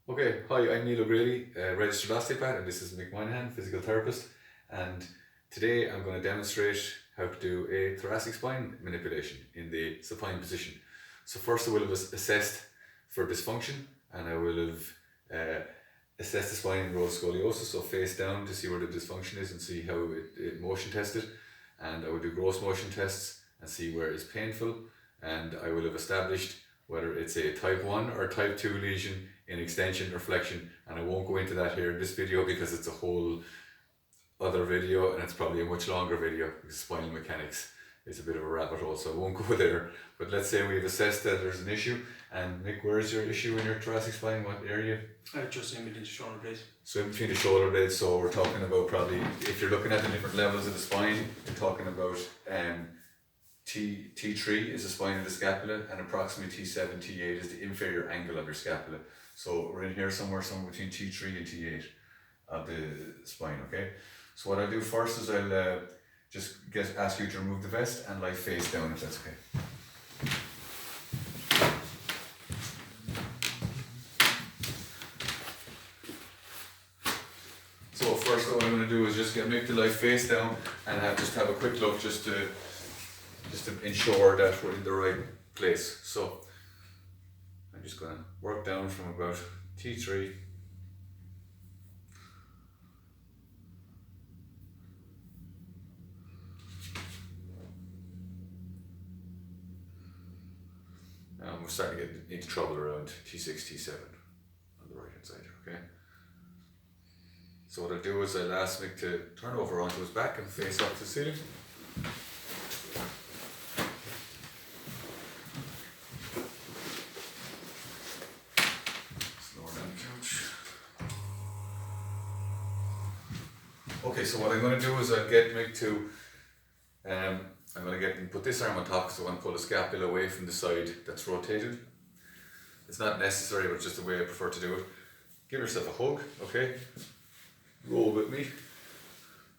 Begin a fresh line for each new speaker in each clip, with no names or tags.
Okay, hi, I'm Neil O'Grady, registered osteopath, and this is Mick Moynihan, physical therapist. And today I'm going to demonstrate how to do a thoracic spine manipulation in the supine position. So first I will have assessed for dysfunction, and I will have assessed the spine in row scoliosis, so face down to see where the dysfunction is and see how it motion tested. And I will do gross motion tests and see where it's painful, and I will have established whether it's a type 1 or type 2 lesion in extension or flexion, and I won't go into that here in this video because it's a whole other video and it's probably a much longer video because spinal mechanics is a bit of a rabbit hole, so I won't go there. But let's say we've assessed that there's an issue. And Mick, where's your issue in your thoracic spine? What area?
Just in between the shoulder blades.
So in between the shoulder blades, so we're talking about probably, if you're looking at the different levels of the spine, you're talking about T3 is the spine of the scapula, and approximately T7, T8 is the inferior angle of your scapula. So we're in here somewhere between T3 and T8 of the spine, okay? So what I'll do first is I'll just ask you to remove the vest and lie face down, if that's okay. So first what I'm going to do is just get Mick to lie face down and just have a quick look just to ensure that we're in the right place. So I'm just going to work down from about T3 and we're starting to get into trouble around T6, T7 on the right hand side, okay? So what I'll do is I'll ask Mick to turn over onto his back and face up to the ceiling. Okay, so what I'm going to do is I'll get Mick to, I'm going to put this arm on top because I want to pull the scapula away from the side that's rotated. It's not necessary, but it's just the way I prefer to do it. Give yourself a hug, okay? Roll with me.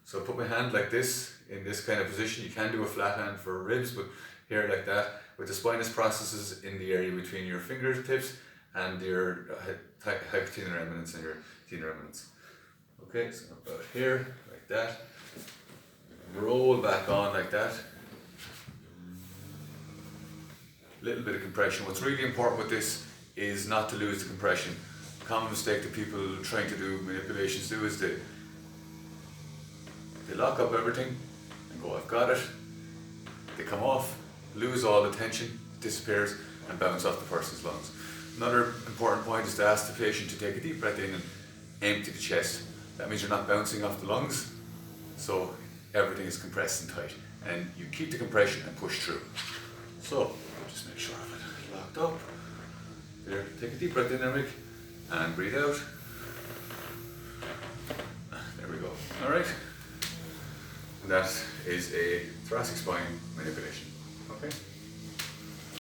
So put my hand like this, in this kind of position. You can do a flat hand for ribs, but here like that, with the spinous processes in the area between your fingertips and your hypotenuse eminence and your thenar eminence. Okay, so about here, like that. Roll back on like that. Little bit of compression. What's really important with this is not to lose the compression. A common mistake that people trying to do manipulations do is they lock up everything and go, I've got it. They come off, lose all the tension, disappears, and bounce off the person's lungs. Another important point is to ask the patient to take a deep breath in and empty the chest. That means you're not bouncing off the lungs, so everything is compressed and tight, and you keep the compression and push through. So just make sure I have it locked up. There, take a deep breath in there, Mick, and breathe out. There we go. All right. And that is a thoracic spine manipulation. Okay.